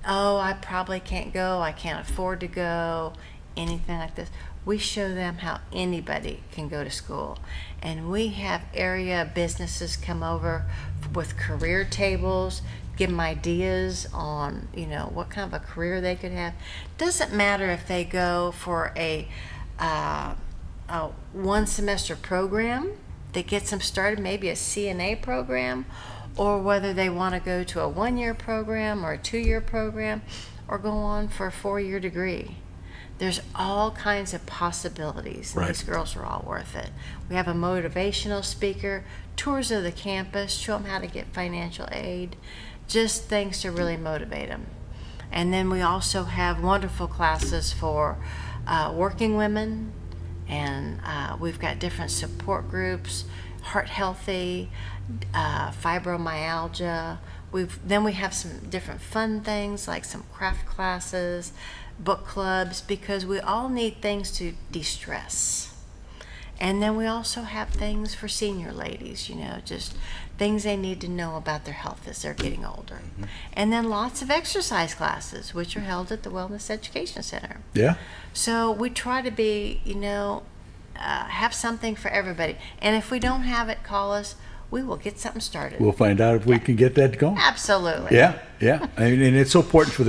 oh, I probably can't go, I can't afford to go, anything like this. We show them how anybody can go to school. And we have area businesses come over with career tables, give them ideas on, what kind of a career they could have. Doesn't matter if they go for a one semester program that gets them started, maybe a CNA program, or whether they want to go to a 1-year program or a 2-year program, or go on for a 4-year degree. There's all kinds of possibilities. Right. These girls are all worth it. We have a motivational speaker, tours of the campus, show them how to get financial aid, just things to really motivate them. And then we also have wonderful classes for working women, and we've got different support groups, heart healthy, fibromyalgia. Then we have some different fun things like some craft classes, book clubs, because we all need things to de-stress. And then we also have things for senior ladies, just things they need to know about their health as they're getting older. Mm-hmm. And then lots of exercise classes, which are held at the Wellness Education Center. Yeah. So we try to be, have something for everybody. And if we don't have it, call us. We will get something started. We'll find out if we can get that going. Absolutely. Yeah. I mean, and it's so important for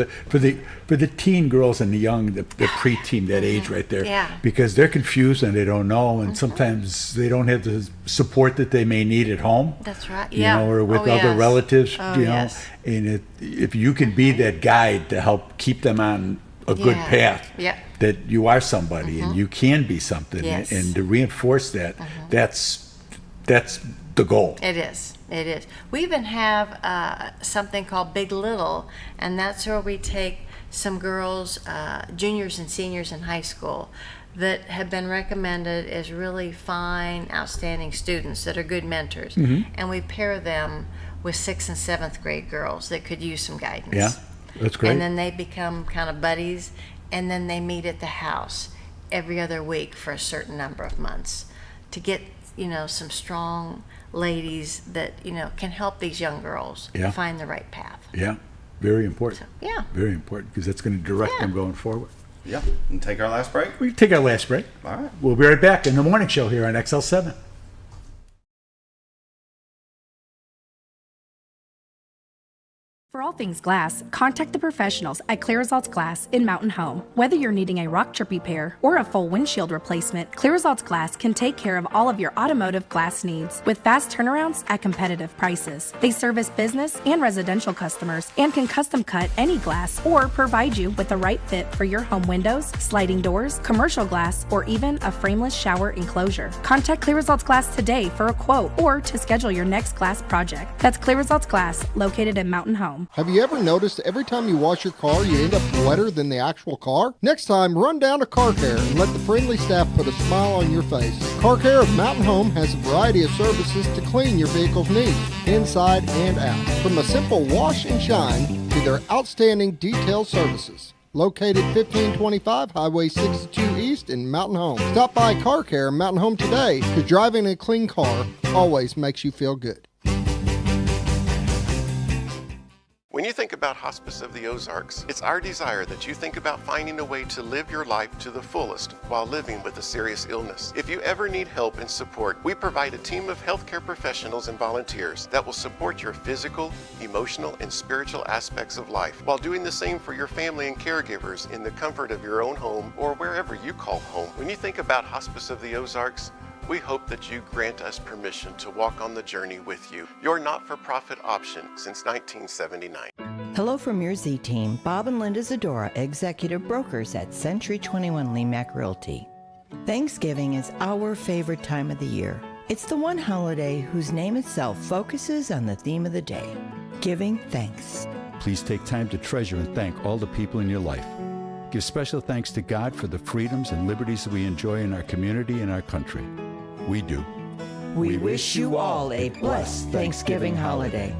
the teen girls and the preteen, that age right there. Yeah. Because they're confused and they don't know, and sometimes they don't have the support that they may need at home. That's right. Or with other relatives. Yes. And if you can be that guide to help keep them on a good path, that you are somebody and you can be something, and to reinforce that, that's the goal. It is. We even have something called Big Little, and that's where we take some girls, juniors and seniors in high school, that have been recommended as really fine, outstanding students that are good mentors, and we pair them with 6th and 7th grade girls that could use some guidance. Yeah, that's great. And then they become kind of buddies, and then they meet at the house every other week for a certain number of months to get some strong ladies that can help these young girls find the right path. Yeah, very important. So, very important, because that's going to direct them going forward. Yeah, and take our last break. We can take our last break. All right, we'll be right back in the morning show here on XL7. For all things glass, contact the professionals at Clear Results Glass in Mountain Home. Whether you're needing a rock chip repair or a full windshield replacement, Clear Results Glass can take care of all of your automotive glass needs with fast turnarounds at competitive prices. They service business and residential customers and can custom cut any glass or provide you with the right fit for your home windows, sliding doors, commercial glass, or even a frameless shower enclosure. Contact Clear Results Glass today for a quote or to schedule your next glass project. That's Clear Results Glass, located in Mountain Home. Have you ever noticed every time you wash your car, you end up wetter than the actual car? Next time, run down to Car Care and let the friendly staff put a smile on your face. Car Care of Mountain Home has a variety of services to clean your vehicle's needs, inside and out. From a simple wash and shine to their outstanding detailed services. Located 1525 Highway 62 East in Mountain Home. Stop by Car Care in Mountain Home today, because driving a clean car always makes you feel good. When you think about Hospice of the Ozarks, it's our desire that you think about finding a way to live your life to the fullest while living with a serious illness. If you ever need help and support, we provide a team of healthcare professionals and volunteers that will support your physical, emotional, and spiritual aspects of life, while doing the same for your family and caregivers in the comfort of your own home or wherever you call home. When you think about Hospice of the Ozarks, we hope that you grant us permission to walk on the journey with you. Your not-for-profit option since 1979. Hello from your Z Team, Bob and Linda Zadora, executive brokers at Century 21 Lemac Realty. Thanksgiving is our favorite time of the year. It's the one holiday whose name itself focuses on the theme of the day, giving thanks. Please take time to treasure and thank all the people in your life. Give special thanks to God for the freedoms and liberties that we enjoy in our community and our country. We do. We wish you all a blessed Thanksgiving holiday.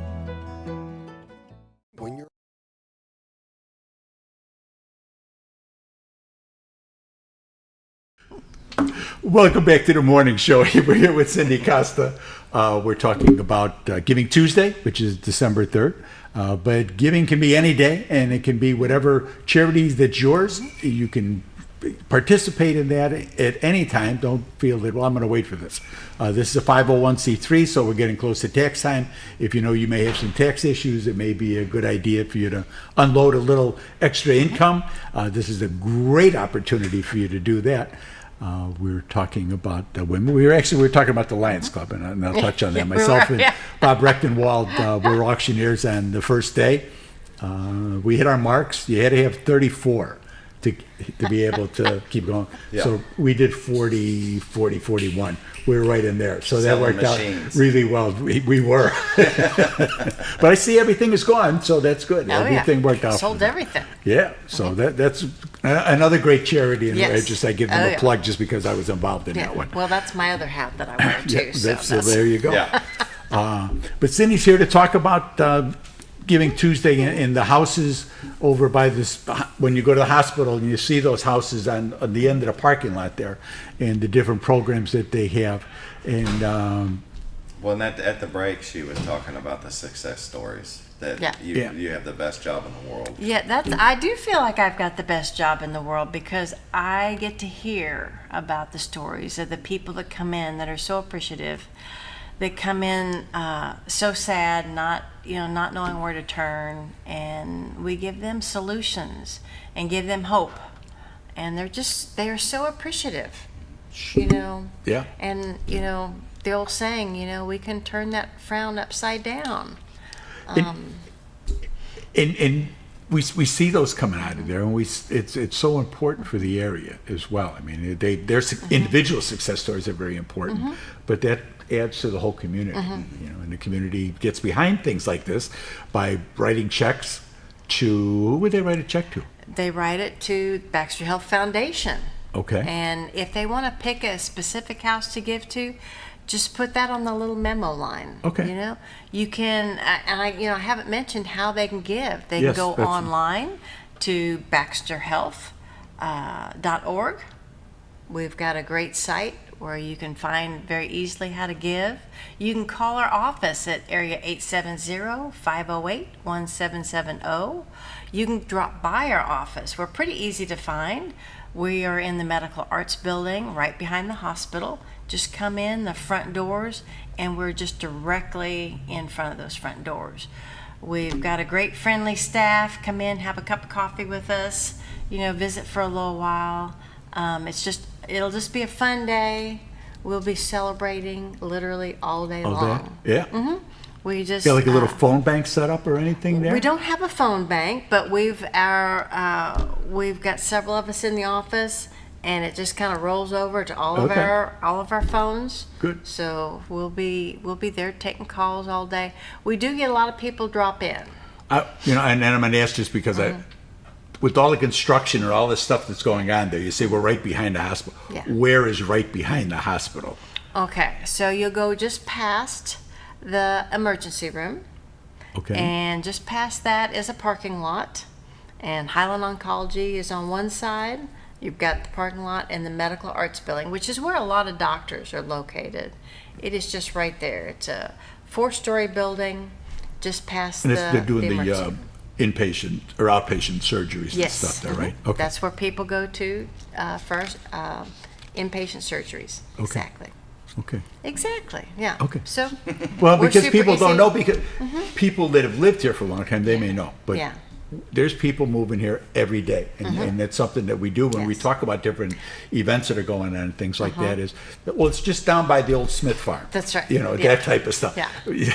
Welcome back to the morning show. We're here with Cindy Costa. We're talking about Giving Tuesday, which is December 3rd. But giving can be any day, and it can be whatever charities that's yours. You can participate in that at any time. Don't feel that, well, I'm going to wait for this. This is a 501c3, so we're getting close to tax time. If you know you may have some tax issues, it may be a good idea for you to unload a little extra income. This is a great opportunity for you to do that. We're talking about women. We were talking about the Lions Club, and I'll touch on that. Myself and Bob Rechtenwald were auctioneers on the first day. We hit our marks. You had to have 34 to be able to keep going. Yeah. So we did 40, 41. We were right in there. So that Selling worked machines. out really well. We were. But I see everything is gone, so that's good. Everything worked out. Sold everything. Yeah. So that's another great charity. And Yes. I give them a plug just because I was involved in that one. Well, that's my other hat that I wear too. So there you go. But Cindy's here to talk about Giving Tuesday in the houses over by this, when you go to the hospital and you see those houses on the end of the parking lot there, and the different programs that they have. And well, and at the break, she was talking about the success stories that you have the best job in the world. Yeah, I do feel like I've got the best job in the world because I get to hear about the stories of the people that come in that are so appreciative. They come in so sad, not knowing where to turn, and we give them solutions and give them hope, and they are so appreciative, Yeah. And the old saying, we can turn that frown upside down. And we see those coming out of there, and it's so important for the area as well. I mean, their individual success stories are very important, but that adds to the whole community. And the community gets behind things like this by writing checks to, who would they write a check to? They write it to Baxter Health Foundation. Okay. And if they want to pick a specific house to give to, just put that on the little memo line. Okay. You can, and I haven't mentioned how they can give. They Yes, can go that's- online to baxterhealth.org. We've got a great site where you can find very easily how to give. You can call our office at area 870-508-1770. You can drop by our office. We're pretty easy to find. We are in the Medical Arts Building right behind the hospital. Just come in the front doors and we're just directly in front of those front doors. We've got a great friendly staff. Come in, have a cup of coffee with us, visit for a little while. It'll just be a fun day. We'll be celebrating literally all day long. Yeah. We just Got like a little phone bank set up or anything there? We don't have a phone bank, but we've got several of us in the office, and it just kind of rolls over to all of our phones. Good. So we'll be there taking calls all day. We do get a lot of people drop in. And I'm going to ask just because with all the construction or all the stuff that's going on there, you say we're right behind the hospital. Yeah. Where is right behind the hospital? Okay, so you'll go just past the emergency room. Okay. And just past that is a parking lot. And Highland Oncology is on one side. You've got the parking lot and the Medical Arts Building, which is where a lot of doctors are located. It is just right there. It's a 4-story building just past And the they're doing the emergency room. inpatient or outpatient surgeries Yes. and stuff there, right? Okay. That's where people go to first, inpatient surgeries. Okay. Exactly. Okay. Exactly. Yeah. Okay. So, Well, we're because super people don't easy. know, because people that have lived here for a long time, they may know. But Yeah. there's people moving here every day. And that's something that we do when we talk about different events that are going on and things like that is, well, it's just down by the old Smith farm. That's right. That type of stuff. Yeah. You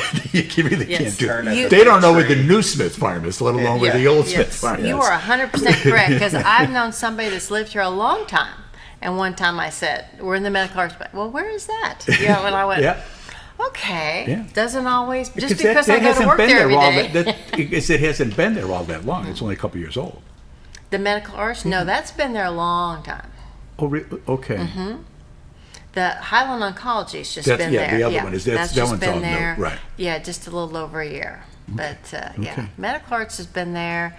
really Yes. can't do Turn it. it They don't know where the tree. new Smith farm is, let alone where the old Smith farm is. You are 100% correct, because I've known somebody that's lived here a long time. And one time I said, we're in the Medical Arts, but well, where is that? And I went, okay. Yeah. Doesn't always, just that- because that I go to hasn't work been there every all day. it hasn't been there all that long. It's only a couple years old. The Medical Arts? No, that's been there a long time. Oh, okay. The Highland Oncology's just That's- been yeah, there. the other one is- that just one's been all new, there. right. Yeah, just a little over a year. But yeah, Okay. Medical Arts has been there,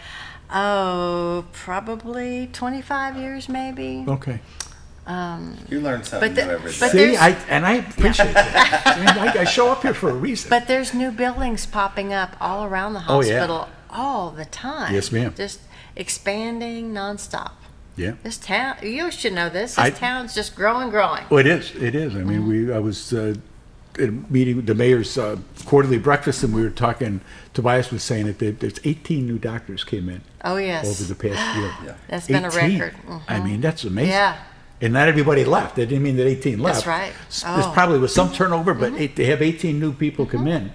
probably 25 years maybe. Okay. You learn something new every day. See, I appreciate that. I mean, I show up here for a reason. But there's new buildings popping up all around the hospital all the time. Yes, ma'am. Just expanding nonstop. Yeah. This town, you should know this. This town's just growing. Well, it is. It is. I mean, I was at a meeting with the mayor's quarterly breakfast, and we were talking. Tobias was saying that there's 18 new doctors came in. Oh, yes. Over the past year. Yeah. That's been a record. I mean, that's amazing. Yeah. And not everybody left. That didn't mean that 18 left. That's right. There's probably was some turnover, but they have 18 new people come in.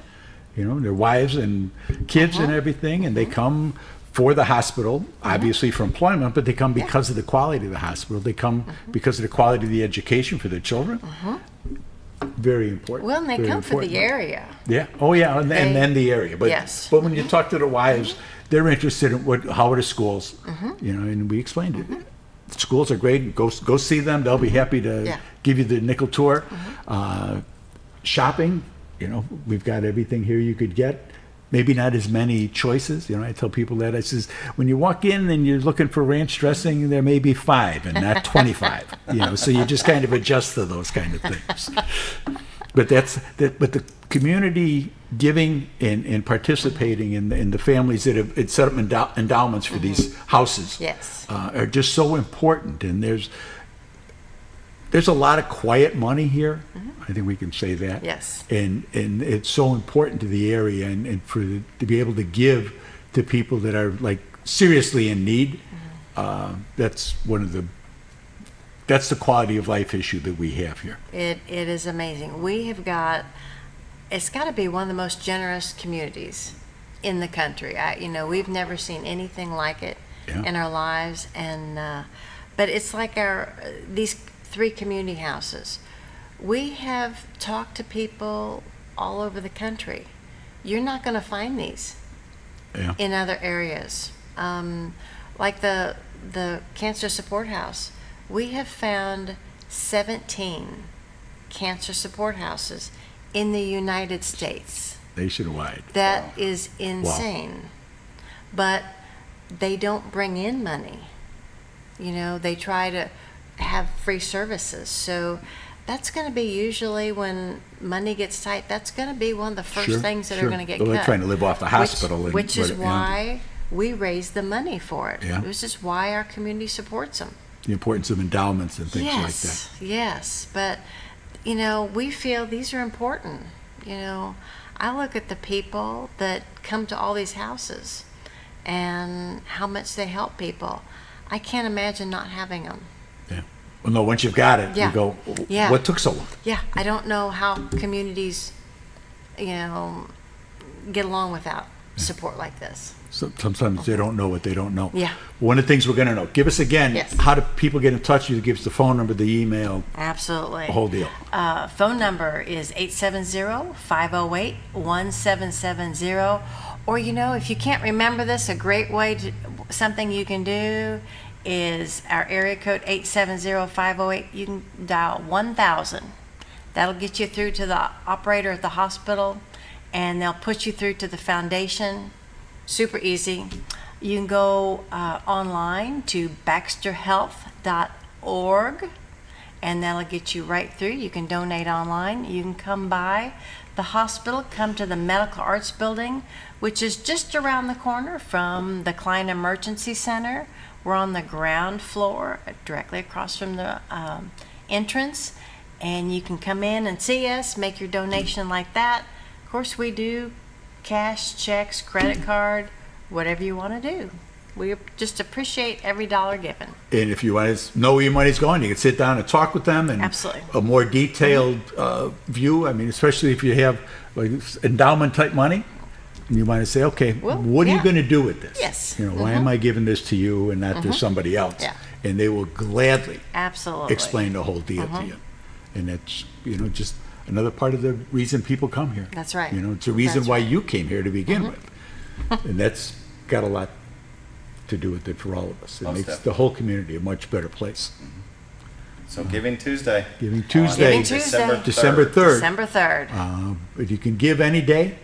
You know, their wives and kids and everything, and they come for the hospital, obviously for employment, but they come because of the quality of the hospital. They come because of the quality of the education for their children. Very important. Well, and they come for the area. Yeah. Oh, yeah. And then the area. But, yes. But when you talk to the wives, they're interested in how are the schools. You know, and we explained it. Schools are great. Go see them. They'll be happy to give you the nickel tour. Shopping, you know, we've got everything here you could get. Maybe not as many choices. You know, I tell people that. I says, when you walk in and you're looking for ranch dressing, there may be 5 and not 25. You know, so you just kind of adjust to those kind of things. But but the community giving and participating in the families that have set up endowments for these houses are just so important. And there's a lot of quiet money here. I think we can say that. Yes. And it's so important to the area and to be able to give to people that are like seriously in need. That's the quality of life issue that we have here. It is amazing. It's got to be one of the most generous communities in the country. We've never seen anything like it in our lives, and but it's like these 3 community houses. We have talked to people all over the country. You're not going to find these in other areas. Like the Cancer Support House, we have found 17 cancer support houses in the United States. Nationwide. That is insane. But they don't bring in money. You know, they try to have free services. So that's going to be usually when money gets tight, that's going to be one of the first things that are going to get cut. They're trying to live off the hospital. Which is why we raise the money for it. Yeah. This is why our community supports them. The importance of endowments and things like that. Yes, but, we feel these are important. I look at the people that come to all these houses and how much they help people. I can't imagine not having them. Yeah. Well, no, once you've got it, you go, what took so long? Yeah, I don't know how communities, get along without support like this. So sometimes they don't know what they don't know. Yeah. One of the things we're going to know. Give us again, Yes. how do people get in touch with you? Give us the phone number, the email, Absolutely. the whole deal. Phone number is 870-508-1770. Or, if you can't remember this, a great way something you can do is our area code 870-508. You can dial 1000. That'll get you through to the operator at the hospital, and they'll put you through to the foundation. Super easy. You can go online to baxterhealth.org, and that'll get you right through. You can donate online. You can come by the hospital, come to the Medical Arts Building, which is just around the corner from the Klein Emergency Center. We're on the ground floor, directly across from the entrance, and you can come in and see us, make your donation like that. Of course, we do cash, checks, credit card, whatever you want to do. We just appreciate every dollar given. And if you want to know where your money's going, you can sit down and talk with them and Absolutely. a more detailed view. I mean, especially if you have like endowment type money, and you want to say, okay, what are you going to do with this? Yes. Why am I giving this to you and not to somebody else? Yeah. And they will gladly Absolutely. explain the whole deal to you. And that's, just another part of the reason people come here. That's right. It's a reason That's why right. you came here to begin with. And that's got a lot to do with it for all of us. It Most makes definitely. the whole community a much better place. So Giving Tuesday. Giving Tuesday, December 3rd. December 3rd. December 3rd. But you can give any day,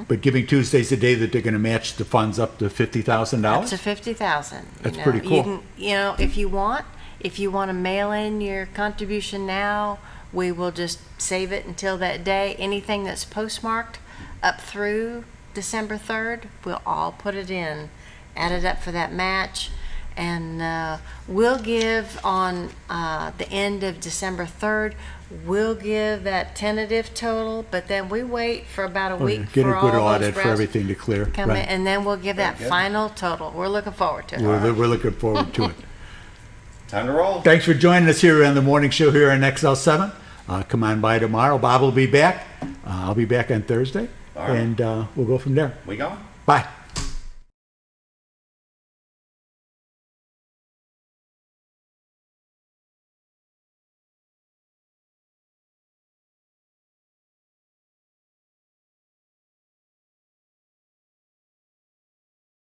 but Giving Tuesday's the day that they're going to match the funds up to $50,000. Up to $50,000. That's pretty cool. You can, if you want, If you want to mail in your contribution now, we will just save it until that day. Anything that's postmarked up through December 3rd, we'll all put it in, add it up for that match, and we'll give on the end of December 3rd, we'll give that tentative total, but then we wait for about a week Get for a good all audit those for reps everything to clear. come in, Right. and then we'll give that good. final total. We're looking forward to it. We're looking forward to it. Time to roll. Thanks for joining us here on the morning show here on XL7. Come on by tomorrow. Bob will be back. I'll be back on Thursday. All right. And we'll go from there. We going? Bye.